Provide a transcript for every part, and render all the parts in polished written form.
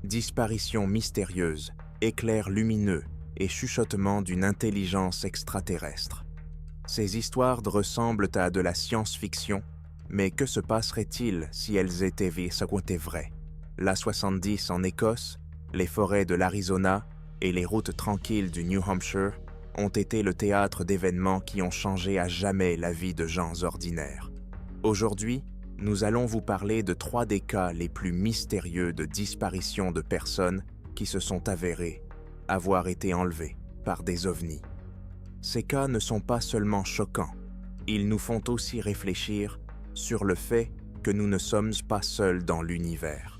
disparition mystérieuse, éclairs lumineux et chuchotements d'une intelligence extraterrestre. Ces histoires ressemblent à de la science-fiction, mais que se passerait-il si elles étaient vraies? L'A-70 en Écosse, les forêts de l'Arizona et les routes tranquilles du New Hampshire ont été le théâtre d'événements qui ont changé à jamais la vie de gens ordinaires. Aujourd'hui, nous allons vous parler de 3 des cas les plus mystérieux de disparition de personnes qui se sont avérées avoir été enlevées par des ovnis. Ces cas ne sont pas seulement choquants, ils nous font aussi réfléchir sur le fait que nous ne sommes pas seuls dans l'univers.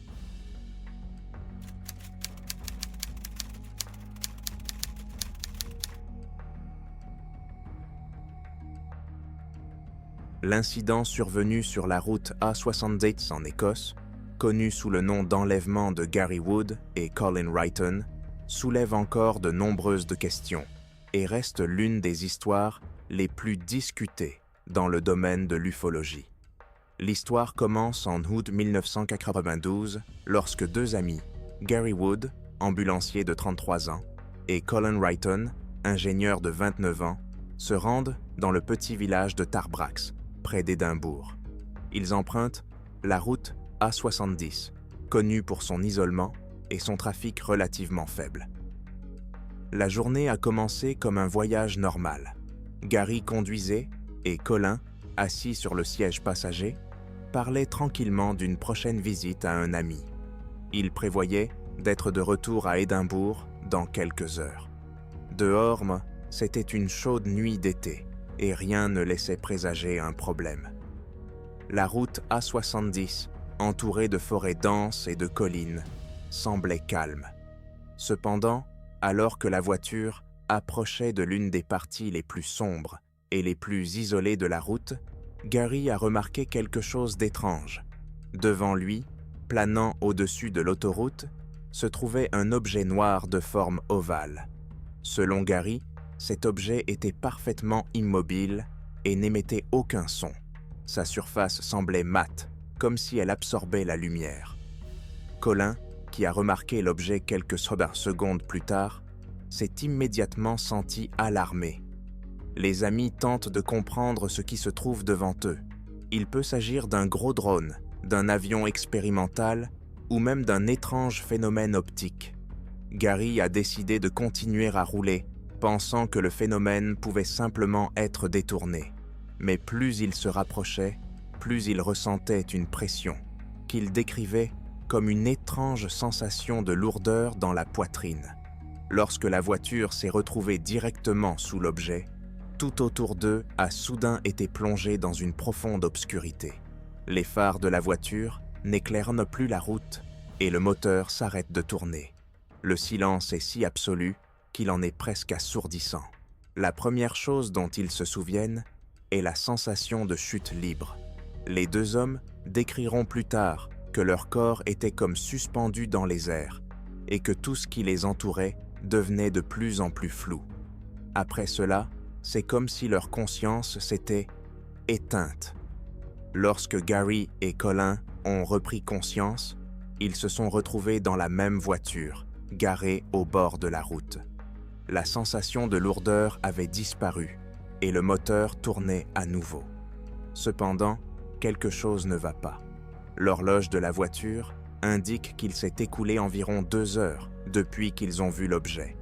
L'incident survenu sur la route A-70 en Écosse, connu sous le nom d'enlèvement de Gary Wood et Colin Wrighton, soulève encore de nombreuses questions et reste l'une des histoires les plus discutées dans le domaine de l'ufologie. L'histoire commence en août 1992 lorsque 2 amis, Gary Wood, ambulancier de 33 ans, et Colin Wrighton, ingénieur de 29 ans, se rendent dans le petit village de Tarbrax, près d'Édimbourg. Ils empruntent la route A70, connue pour son isolement et son trafic relativement faible. La journée a commencé comme un voyage normal. Gary conduisait et Colin, assis sur le siège passager, parlait tranquillement d'une prochaine visite à un ami. Ils prévoyaient d'être de retour à Édimbourg dans quelques heures. Dehors, c'était une chaude nuit d'été et rien ne laissait présager un problème. La route A70, entourée de forêts denses et de collines, semblait calme. Cependant, alors que la voiture approchait de l'une des parties les plus sombres et les plus isolées de la route, Gary a remarqué quelque chose d'étrange. Devant lui, planant au-dessus de l'autoroute, se trouvait un objet noir de forme ovale. Selon Gary, cet objet était parfaitement immobile et n'émettait aucun son. Sa surface semblait mate, comme si elle absorbait la lumière. Colin, qui a remarqué l'objet quelques secondes plus tard, s'est immédiatement senti alarmé. Les amis tentent de comprendre ce qui se trouve devant eux. Il peut s'agir d'un gros drone, d'un avion expérimental ou même d'un étrange phénomène optique. Gary a décidé de continuer à rouler, pensant que le phénomène pouvait simplement être détourné. Mais plus il se rapprochait, plus il ressentait une pression, qu'il décrivait comme une étrange sensation de lourdeur dans la poitrine. Lorsque la voiture s'est retrouvée directement sous l'objet, tout autour d'eux a soudain été plongé dans une profonde obscurité. Les phares de la voiture n'éclairent plus la route et le moteur s'arrête de tourner. Le silence est si absolu qu'il en est presque assourdissant. La première chose dont ils se souviennent est la sensation de chute libre. Les 2 hommes décriront plus tard que leur corps était comme suspendu dans les airs et que tout ce qui les entourait devenait de plus en plus flou. Après cela, c'est comme si leur conscience s'était éteinte. Lorsque Gary et Colin ont repris conscience, ils se sont retrouvés dans la même voiture, garée au bord de la route. La sensation de lourdeur avait disparu et le moteur tournait à nouveau. Cependant, quelque chose ne va pas. L'horloge de la voiture indique qu'il s'est écoulé environ 2 heures depuis qu'ils ont vu l'objet,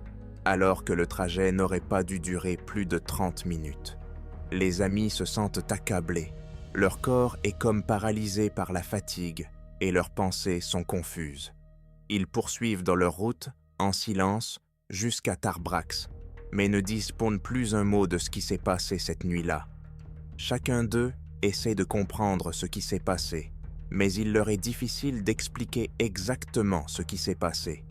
alors que le trajet n'aurait pas dû durer plus de 30 minutes. Les amis se sentent accablés. Leur corps est comme paralysé par la fatigue et leurs pensées sont confuses. Ils poursuivent dans leur route, en silence, jusqu'à Tarbrax, mais ne disent plus un mot de ce qui s'est passé cette nuit-là. Chacun d'eux essaie de comprendre ce qui s'est passé, mais il leur est difficile d'expliquer exactement ce qui s'est passé.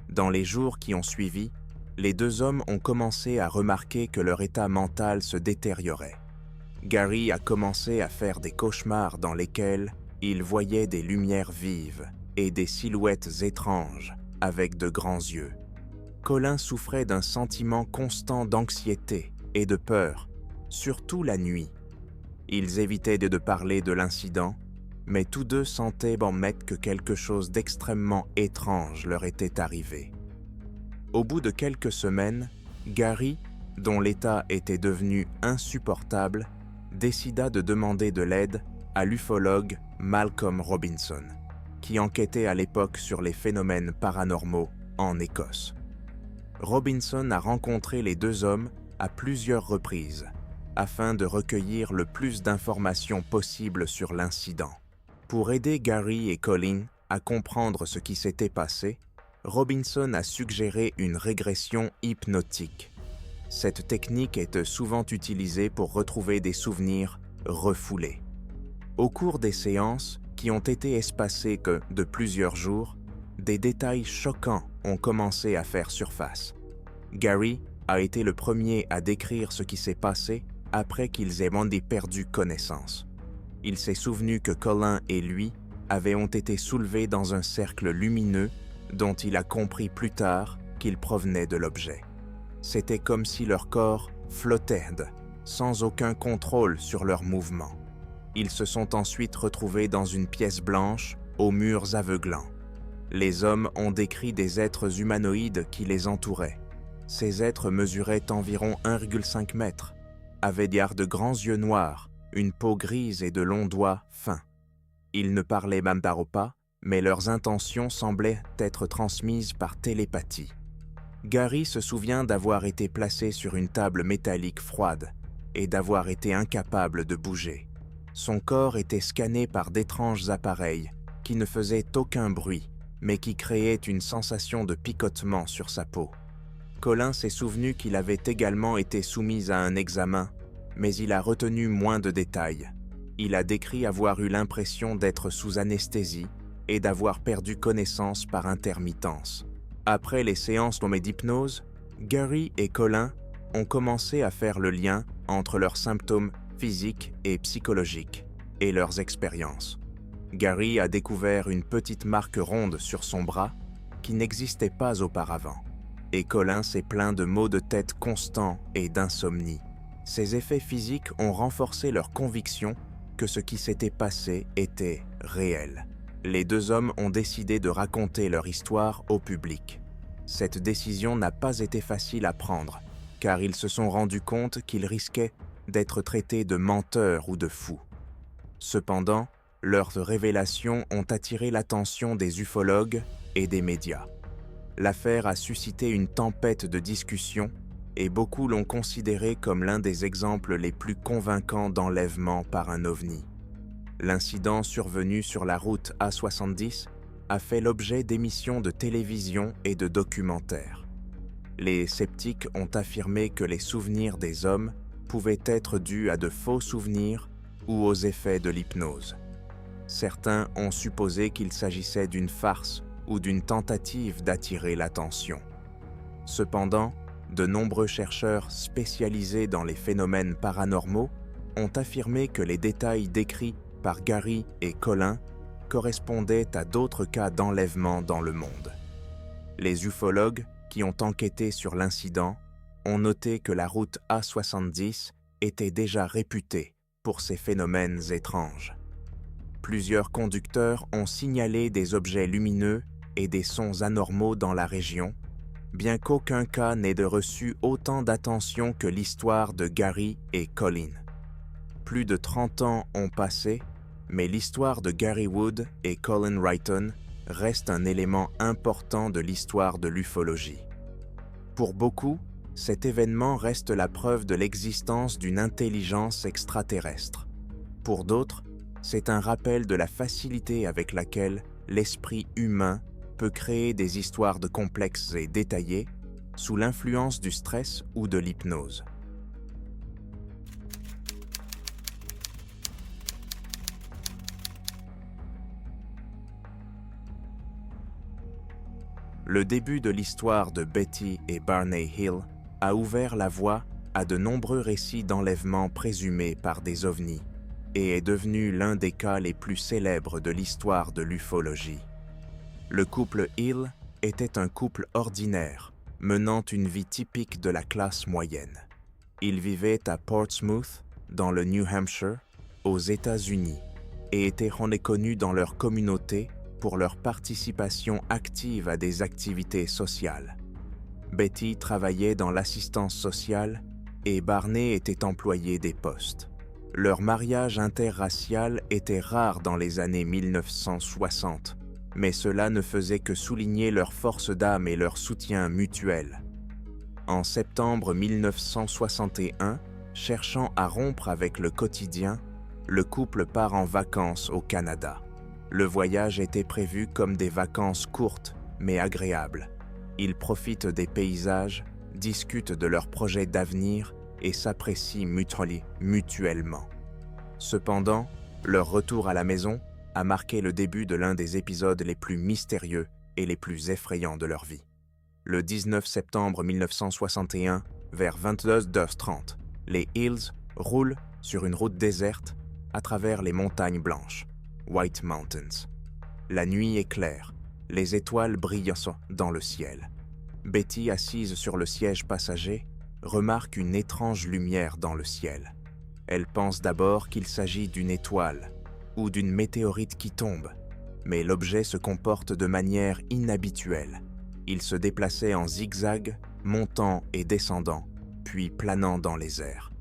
Dans les jours qui ont suivi, les 2 hommes ont commencé à remarquer que leur état mental se détériorait. Gary a commencé à faire des cauchemars dans lesquels il voyait des lumières vives et des silhouettes étranges avec de grands yeux. Colin souffrait d'un sentiment constant d'anxiété et de peur, surtout la nuit. Ils évitaient de parler de l'incident, mais tous deux sentaient que quelque chose d'extrêmement étrange leur était arrivé. Au bout de quelques semaines, Gary, dont l'état était devenu insupportable, décida de demander de l'aide à l'ufologue Malcolm Robinson, qui enquêtait à l'époque sur les phénomènes paranormaux en Écosse. Robinson a rencontré les deux hommes à plusieurs reprises, afin de recueillir le plus d'informations possible sur l'incident. Pour aider Gary et Colin à comprendre ce qui s'était passé, Robinson a suggéré une régression hypnotique. Cette technique est souvent utilisée pour retrouver des souvenirs refoulés. Au cours des séances, qui ont été espacées que de plusieurs jours, des détails choquants ont commencé à faire surface. Gary a été le premier à décrire ce qui s'est passé après qu'ils aient perdu connaissance. Il s'est souvenu que Colin et lui ont été soulevés dans un cercle lumineux dont il a compris plus tard qu'il provenait de l'objet. C'était comme si leur corps flottait, sans aucun contrôle sur leurs mouvements. Ils se sont ensuite retrouvés dans une pièce blanche, aux murs aveuglants. Les hommes ont décrit des êtres humanoïdes qui les entouraient. Ces êtres mesuraient environ 1,5 mètres, avaient de grands yeux noirs, une peau grise et de longs doigts fins. Ils ne parlaient même pas, mais leurs intentions semblaient être transmises par télépathie. Gary se souvient d'avoir été placé sur une table métallique froide et d'avoir été incapable de bouger. Son corps était scanné par d'étranges appareils qui ne faisaient aucun bruit, mais qui créaient une sensation de picotement sur sa peau. Colin s'est souvenu qu'il avait également été soumis à un examen, mais il a retenu moins de détails. Il a décrit avoir eu l'impression d'être sous anesthésie et d'avoir perdu connaissance par intermittence. Après les séances d'hypnose, Gary et Colin ont commencé à faire le lien entre leurs symptômes physiques et psychologiques et leurs expériences. Gary a découvert une petite marque ronde sur son bras qui n'existait pas auparavant, et Colin s'est plaint de maux de tête constants et d'insomnie. Ces effets physiques ont renforcé leur conviction que ce qui s'était passé était réel. Les deux hommes ont décidé de raconter leur histoire au public. Cette décision n'a pas été facile à prendre, car ils se sont rendus compte qu'ils risquaient d'être traités de menteurs ou de fous. Cependant, leurs révélations ont attiré l'attention des ufologues et des médias. L'affaire a suscité une tempête de discussions et beaucoup l'ont considéré comme l'un des exemples les plus convaincants d'enlèvement par un ovni. L'incident survenu sur la route A70 a fait l'objet d'émissions de télévision et de documentaires. Les sceptiques ont affirmé que les souvenirs des hommes pouvaient être dus à de faux souvenirs ou aux effets de l'hypnose. Certains ont supposé qu'il s'agissait d'une farce ou d'une tentative d'attirer l'attention. Cependant, de nombreux chercheurs spécialisés dans les phénomènes paranormaux ont affirmé que les détails décrits par Gary et Colin correspondaient à d'autres cas d'enlèvement dans le monde. Les ufologues qui ont enquêté sur l'incident ont noté que la route A70 était déjà réputée pour ces phénomènes étranges. Plusieurs conducteurs ont signalé des objets lumineux et des sons anormaux dans la région, bien qu'aucun cas n'ait reçu autant d'attention que l'histoire de Gary et Colin. Plus de 30 ans ont passé, mais l'histoire de Gary Wood et Colin Wrighton reste un élément important de l'histoire de l'ufologie. Pour beaucoup, cet événement reste la preuve de l'existence d'une intelligence extraterrestre. Pour d'autres, c'est un rappel de la facilité avec laquelle l'esprit humain peut créer des histoires complexes et détaillées sous l'influence du stress ou de l'hypnose. Le début de l'histoire de Betty et Barney Hill a ouvert la voie à de nombreux récits d'enlèvements présumés par des ovnis et est devenu l'un des cas les plus célèbres de l'histoire de l'ufologie. Le couple Hill était un couple ordinaire, menant une vie typique de la classe moyenne. Ils vivaient à Portsmouth, dans le New Hampshire, aux États-Unis. et étaient reconnus dans leur communauté pour leur participation active à des activités sociales. Betty travaillait dans l'assistance sociale et Barney était employé des postes. Leur mariage interracial était rare dans les années 1960, mais cela ne faisait que souligner leur force d'âme et leur soutien mutuel. En septembre 1961, cherchant à rompre avec le quotidien, le couple part en vacances au Canada. Le voyage était prévu comme des vacances courtes mais agréables. Ils profitent des paysages, discutent de leurs projets d'avenir et s'apprécient mutuellement. Cependant, leur retour à la maison a marqué le début de l'un des épisodes les plus mystérieux et les plus effrayants de leur vie. Le 19 septembre 1961, vers 22h30, les Hills roulent sur une route déserte à travers les montagnes blanches, White Mountains. La nuit est claire, les étoiles brillent dans le ciel. Betty, assise sur le siège passager, remarque une étrange lumière dans le ciel. Elle pense d'abord qu'il s'agit d'une étoile ou d'une météorite qui tombe, mais l'objet se comporte de manière inhabituelle. Il se déplaçait en zigzag, montant et descendant, puis planant dans les airs.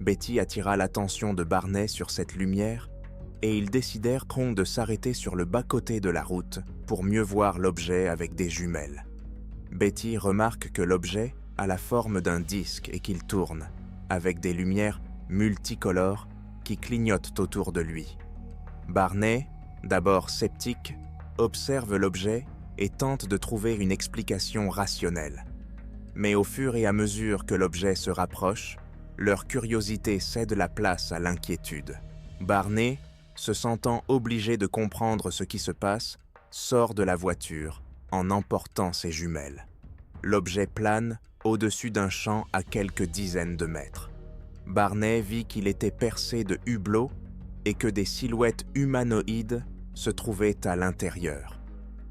Betty attira l'attention de Barney sur cette lumière et ils décidèrent de s'arrêter sur le bas-côté de la route pour mieux voir l'objet avec des jumelles. Betty remarque que l'objet a la forme d'un disque et qu'il tourne, avec des lumières multicolores qui clignotent autour de lui. Barney, d'abord sceptique, observe l'objet et tente de trouver une explication rationnelle. Mais au fur et à mesure que l'objet se rapproche, leur curiosité cède la place à l'inquiétude. Barney, se sentant obligé de comprendre ce qui se passe, sort de la voiture en emportant ses jumelles. L'objet plane au-dessus d'un champ à quelques dizaines de mètres. Barney vit qu'il était percé de hublots et que des silhouettes humanoïdes se trouvaient à l'intérieur.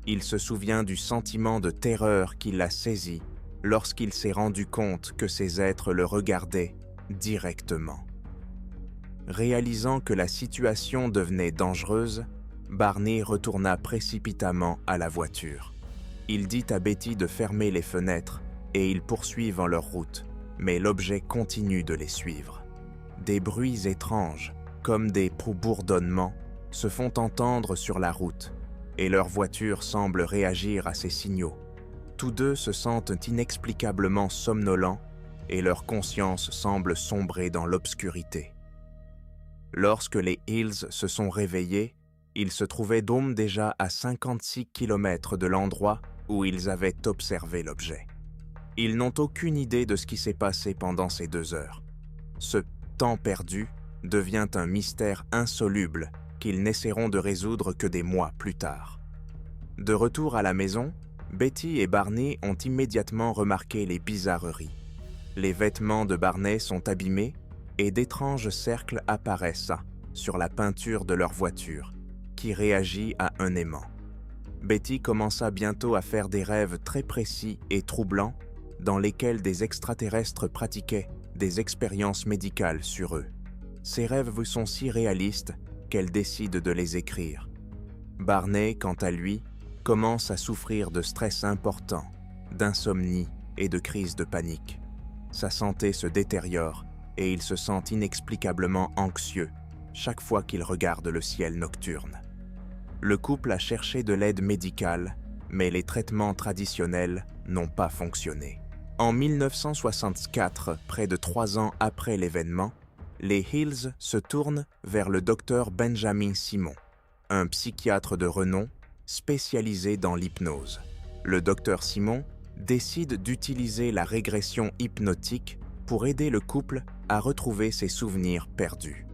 Il se souvient du sentiment de terreur qui l'a saisi lorsqu'il s'est rendu compte que ces êtres le regardaient directement. Réalisant que la situation devenait dangereuse, Barney retourna précipitamment à la voiture. Il dit à Betty de fermer les fenêtres et ils poursuivent leur route, mais l'objet continue de les suivre. Des bruits étranges, comme des bourdonnements, se font entendre sur la route et leur voiture semble réagir à ces signaux. Tous deux se sentent inexplicablement somnolents et leur conscience semble sombrer dans l'obscurité. Lorsque les Hills se sont réveillés, ils se trouvaient déjà à 56 km de l'endroit où ils avaient observé l'objet. Ils n'ont aucune idée de ce qui s'est passé pendant ces 2 heures. Ce temps perdu devient un mystère insoluble qu'ils n'essaieront de résoudre que des mois plus tard. De retour à la maison, Betty et Barney ont immédiatement remarqué les bizarreries. Les vêtements de Barney sont abîmés et d'étranges cercles apparaissent sur la peinture de leur voiture, qui réagit à un aimant. Betty commença bientôt à faire des rêves très précis et troublants dans lesquels des extraterrestres pratiquaient des expériences médicales sur eux. Ces rêves sont si réalistes qu'elle décide de les écrire. Barney, quant à lui, commence à souffrir de stress important, d'insomnie et de crises de panique. Sa santé se détériore et il se sent inexplicablement anxieux chaque fois qu'il regarde le ciel nocturne. Le couple a cherché de l'aide médicale, mais les traitements traditionnels n'ont pas fonctionné. En 1964, près de 3 ans après l'événement, les Hills se tournent vers le docteur Benjamin Simon, un psychiatre de renom spécialisé dans l'hypnose. Le docteur Simon décide d'utiliser la régression hypnotique pour aider le couple à retrouver ses souvenirs perdus.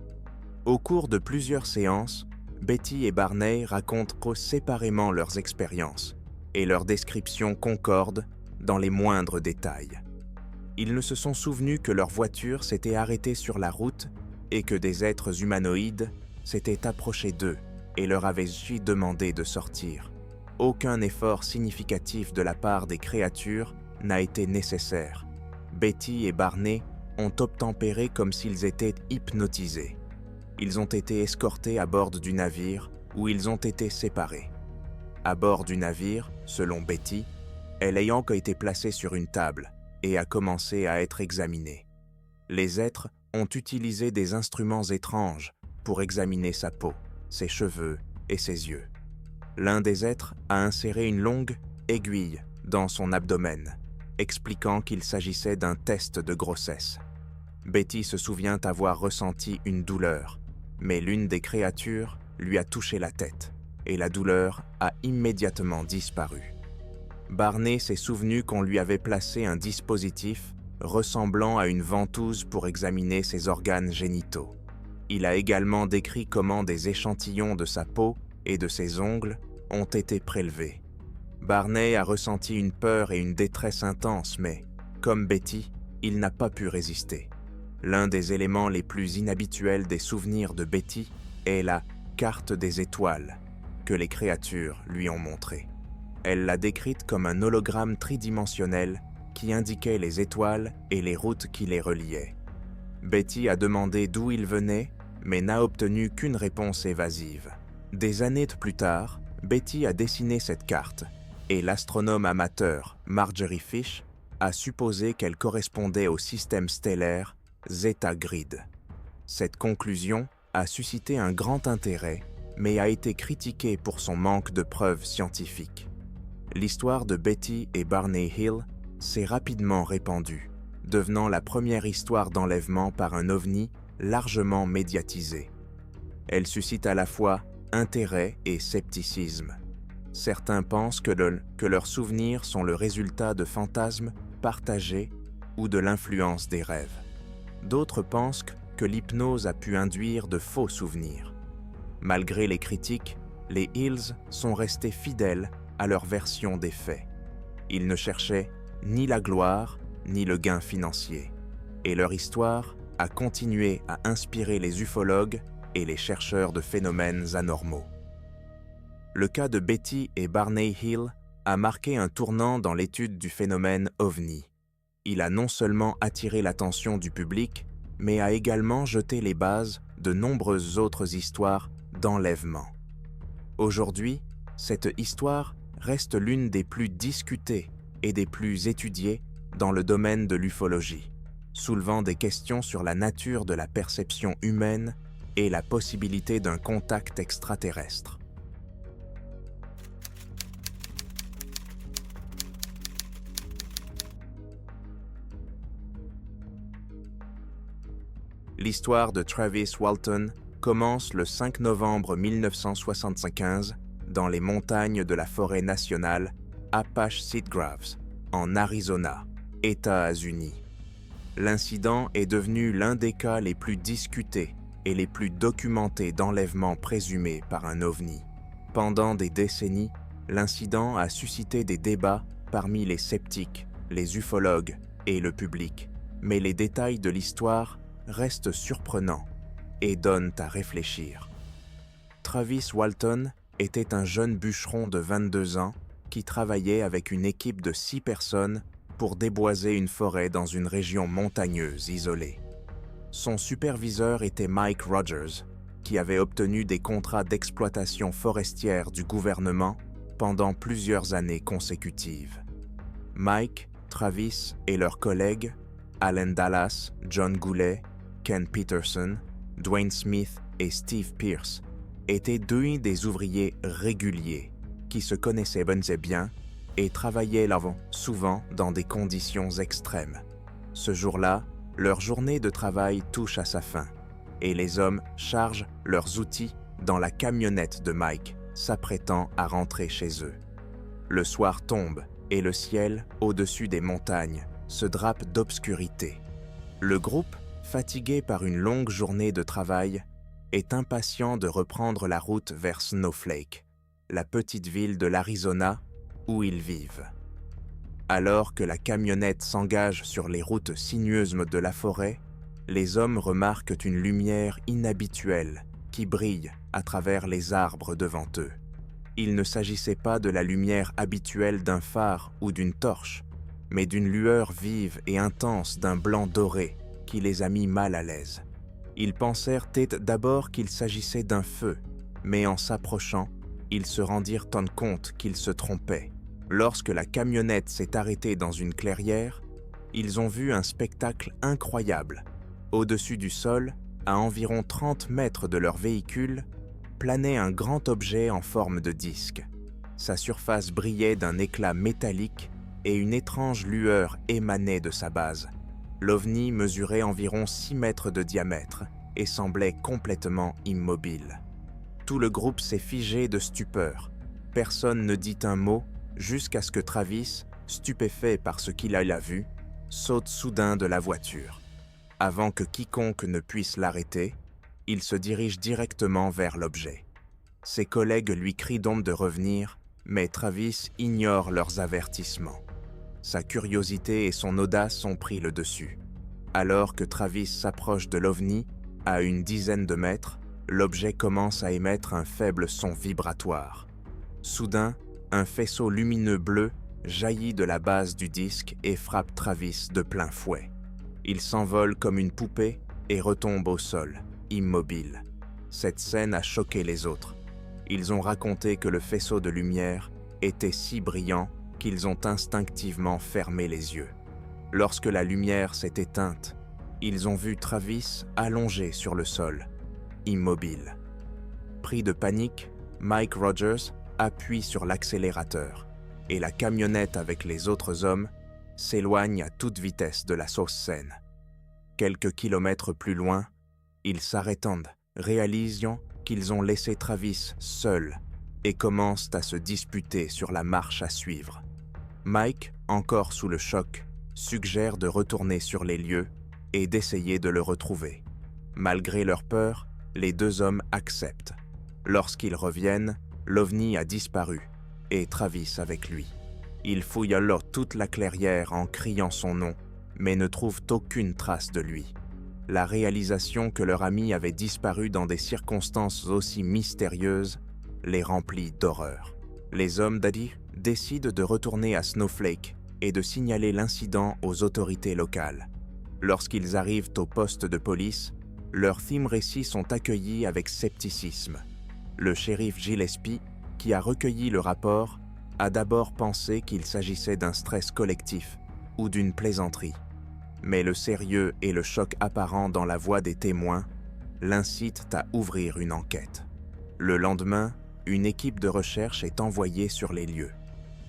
Au cours de plusieurs séances, Betty et Barney racontent séparément leurs expériences et leurs descriptions concordent dans les moindres détails. Ils ne se sont souvenus que leur voiture s'était arrêtée sur la route et que des êtres humanoïdes s'étaient approchés d'eux et leur avaient demandé de sortir. Aucun effort significatif de la part des créatures n'a été nécessaire. Betty et Barney ont obtempéré comme s'ils étaient hypnotisés. Ils ont été escortés à bord du navire où ils ont été séparés. À bord du navire, selon Betty, elle ayant été placée sur une table et a commencé à être examinée. Les êtres ont utilisé des instruments étranges pour examiner sa peau, ses cheveux et ses yeux. L'un des êtres a inséré une longue aiguille dans son abdomen, expliquant qu'il s'agissait d'un test de grossesse. Betty se souvient avoir ressenti une douleur, mais l'une des créatures lui a touché la tête et la douleur a immédiatement disparu. Barney s'est souvenu qu'on lui avait placé un dispositif ressemblant à une ventouse pour examiner ses organes génitaux. Il a également décrit comment des échantillons de sa peau et de ses ongles ont été prélevés. Barney a ressenti une peur et une détresse intense, mais, comme Betty, il n'a pas pu résister. L'un des éléments les plus inhabituels des souvenirs de Betty est la carte des étoiles que les créatures lui ont montrée. Elle l'a décrite comme un hologramme tridimensionnel qui indiquait les étoiles et les routes qui les reliaient. Betty a demandé d'où il venait, mais n'a obtenu qu'une réponse évasive. Des années plus tard, Betty a dessiné cette carte, et l'astronome amateur Marjorie Fish a supposé qu'elle correspondait au système stellaire Zeta Grid. Cette conclusion a suscité un grand intérêt, mais a été critiquée pour son manque de preuves scientifiques. L'histoire de Betty et Barney Hill s'est rapidement répandue, devenant la première histoire d'enlèvement par un ovni largement médiatisée. Elle suscite à la fois intérêt et scepticisme. Certains pensent que leurs souvenirs sont le résultat de fantasmes partagés ou de l'influence des rêves. D'autres pensent que l'hypnose a pu induire de faux souvenirs. Malgré les critiques, les Hills sont restés fidèles à leur version des faits. Ils ne cherchaient ni la gloire ni le gain financier, et leur histoire a continué à inspirer les ufologues et les chercheurs de phénomènes anormaux. Le cas de Betty et Barney Hill a marqué un tournant dans l'étude du phénomène OVNI. Il a non seulement attiré l'attention du public, mais a également jeté les bases de nombreuses autres histoires d'enlèvement. Aujourd'hui, cette histoire reste l'une des plus discutées et des plus étudiées dans le domaine de l'ufologie, soulevant des questions sur la nature de la perception humaine et la possibilité d'un contact extraterrestre. L'histoire de Travis Walton commence le 5 novembre 1975 dans les montagnes de la forêt nationale Apache-Sitgraves, en Arizona, États-Unis. L'incident est devenu l'un des cas les plus discutés et les plus documentés d'enlèvement présumé par un ovni. Pendant des décennies, l'incident a suscité des débats parmi les sceptiques, les ufologues et le public, mais les détails de l'histoire restent surprenants et donnent à réfléchir. Travis Walton était un jeune bûcheron de 22 ans qui travaillait avec une équipe de 6 personnes pour déboiser une forêt dans une région montagneuse isolée. Son superviseur était Mike Rogers, qui avait obtenu des contrats d'exploitation forestière du gouvernement pendant plusieurs années consécutives. Mike, Travis et leurs collègues, Alan Dallas, John Goulet, Ken Peterson, Dwayne Smith et Steve Pierce, étaient deux des ouvriers réguliers qui se connaissaient bien et travaillaient souvent dans des conditions extrêmes. Ce jour-là, leur journée de travail touche à sa fin et les hommes chargent leurs outils dans la camionnette de Mike, s'apprêtant à rentrer chez eux. Le soir tombe et le ciel, au-dessus des montagnes, se drape d'obscurité. Le groupe, fatigué par une longue journée de travail, est impatient de reprendre la route vers Snowflake, la petite ville de l'Arizona où ils vivent. Alors que la camionnette s'engage sur les routes sinueuses de la forêt, les hommes remarquent une lumière inhabituelle qui brille à travers les arbres devant eux. Il ne s'agissait pas de la lumière habituelle d'un phare ou d'une torche, mais d'une lueur vive et intense d'un blanc doré qui les a mis mal à l'aise. Ils pensèrent d'abord qu'il s'agissait d'un feu, mais en s'approchant, ils se rendirent compte qu'ils se trompaient. Lorsque la camionnette s'est arrêtée dans une clairière, ils ont vu un spectacle incroyable. Au-dessus du sol, à environ 30 mètres de leur véhicule, planait un grand objet en forme de disque. Sa surface brillait d'un éclat métallique et une étrange lueur émanait de sa base. L'OVNI mesurait environ 6 mètres de diamètre et semblait complètement immobile. Tout le groupe s'est figé de stupeur. Personne ne dit un mot jusqu'à ce que Travis, stupéfait par ce qu'il a vu, saute soudain de la voiture. Avant que quiconque ne puisse l'arrêter, il se dirige directement vers l'objet. Ses collègues lui crient donc de revenir, mais Travis ignore leurs avertissements. Sa curiosité et son audace ont pris le dessus. Alors que Travis s'approche de l'OVNI, à une dizaine de mètres, l'objet commence à émettre un faible son vibratoire. Soudain, un faisceau lumineux bleu jaillit de la base du disque et frappe Travis de plein fouet. Il s'envole comme une poupée et retombe au sol, immobile. Cette scène a choqué les autres. Ils ont raconté que le faisceau de lumière était si brillant qu'ils ont instinctivement fermé les yeux. Lorsque la lumière s'est éteinte, ils ont vu Travis allongé sur le sol, immobile. Pris de panique, Mike Rogers appuie sur l'accélérateur et la camionnette avec les autres hommes s'éloigne à toute vitesse de la scène. Quelques kilomètres plus loin, ils s'arrêtent, réalisant qu'ils ont laissé Travis seul et commencent à se disputer sur la marche à suivre. Mike, encore sous le choc, suggère de retourner sur les lieux et d'essayer de le retrouver. Malgré leur peur, les deux hommes acceptent. Lorsqu'ils reviennent, l'OVNI a disparu, et Travis avec lui. Ils fouillent alors toute la clairière en criant son nom, mais ne trouvent aucune trace de lui. La réalisation que leur ami avait disparu dans des circonstances aussi mystérieuses les remplit d'horreur. Les hommes d'Adi décident de retourner à Snowflake et de signaler l'incident aux autorités locales. Lorsqu'ils arrivent au poste de police, leurs récits sont accueillis avec scepticisme. Le shérif Gillespie, qui a recueilli le rapport, a d'abord pensé qu'il s'agissait d'un stress collectif ou d'une plaisanterie. Mais le sérieux et le choc apparent dans la voix des témoins l'incitent à ouvrir une enquête. Le lendemain, une équipe de recherche est envoyée sur les lieux.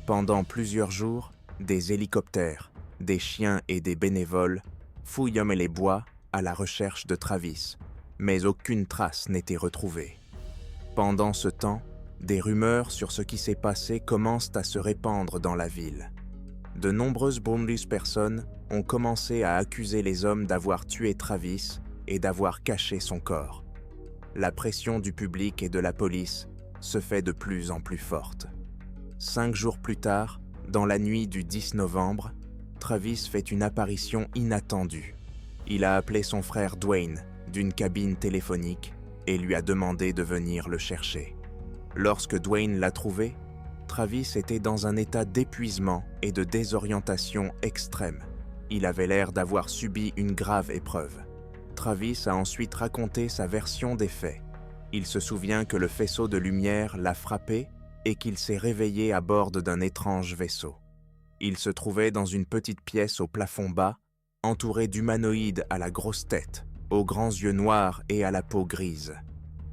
Pendant plusieurs jours, des hélicoptères, des chiens et des bénévoles fouillent les bois à la recherche de Travis, mais aucune trace n'était retrouvée. Pendant ce temps, des rumeurs sur ce qui s'est passé commencent à se répandre dans la ville. De nombreuses personnes ont commencé à accuser les hommes d'avoir tué Travis et d'avoir caché son corps. La pression du public et de la police se fait de plus en plus forte. 5 jours plus tard, dans la nuit du 10 novembre, Travis fait une apparition inattendue. Il a appelé son frère Dwayne d'une cabine téléphonique et lui a demandé de venir le chercher. Lorsque Dwayne l'a trouvé, Travis était dans un état d'épuisement et de désorientation extrême. Il avait l'air d'avoir subi une grave épreuve. Travis a ensuite raconté sa version des faits. Il se souvient que le faisceau de lumière l'a frappé et qu'il s'est réveillé à bord d'un étrange vaisseau. Il se trouvait dans une petite pièce au plafond bas, entouré d'humanoïdes à la grosse tête, aux grands yeux noirs et à la peau grise.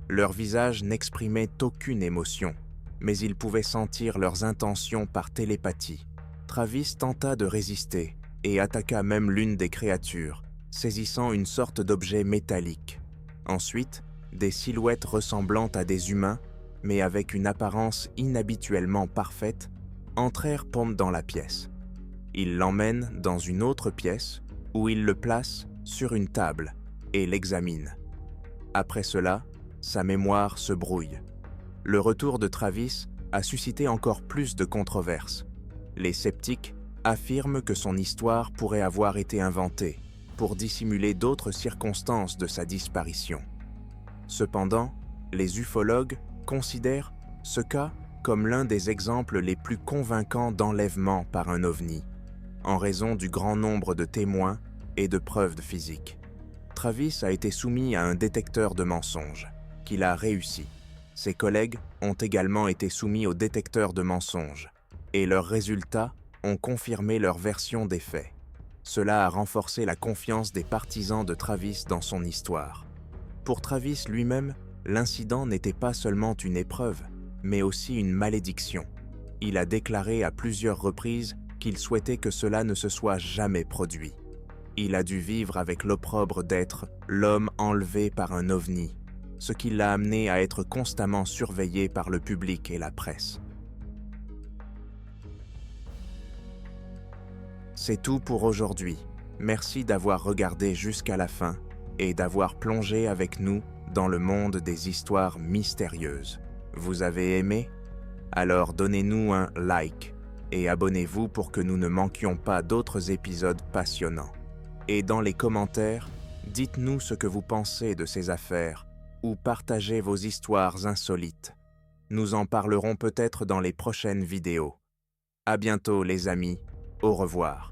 Leurs visages n'exprimaient aucune émotion, mais il pouvait sentir leurs intentions par télépathie. Travis tenta de résister et attaqua même l'une des créatures, saisissant une sorte d'objet métallique. Ensuite, des silhouettes ressemblant à des humains, mais avec une apparence inhabituellement parfaite, entrèrent dans la pièce. Il l'emmène dans une autre pièce où il le place sur une table et l'examine. Après cela, sa mémoire se brouille. Le retour de Travis a suscité encore plus de controverses. Les sceptiques affirment que son histoire pourrait avoir été inventée pour dissimuler d'autres circonstances de sa disparition. Cependant, les ufologues considèrent ce cas comme l'un des exemples les plus convaincants d'enlèvement par un ovni, en raison du grand nombre de témoins et de preuves physiques. Travis a été soumis à un détecteur de mensonges, qu'il a réussi. Ses collègues ont également été soumis au détecteur de mensonges, et leurs résultats ont confirmé leur version des faits. Cela a renforcé la confiance des partisans de Travis dans son histoire. Pour Travis lui-même, l'incident n'était pas seulement une épreuve, mais aussi une malédiction. Il a déclaré à plusieurs reprises qu'il souhaitait que cela ne se soit jamais produit. Il a dû vivre avec l'opprobre d'être l'homme enlevé par un ovni, ce qui l'a amené à être constamment surveillé par le public et la presse. C'est tout pour aujourd'hui. Merci d'avoir regardé jusqu'à la fin et d'avoir plongé avec nous dans le monde des histoires mystérieuses. Vous avez aimé? Alors donnez-nous un like et abonnez-vous pour que nous ne manquions pas d'autres épisodes passionnants. Et dans les commentaires, dites-nous ce que vous pensez de ces affaires ou partagez vos histoires insolites. Nous en parlerons peut-être dans les prochaines vidéos. À bientôt les amis, au revoir.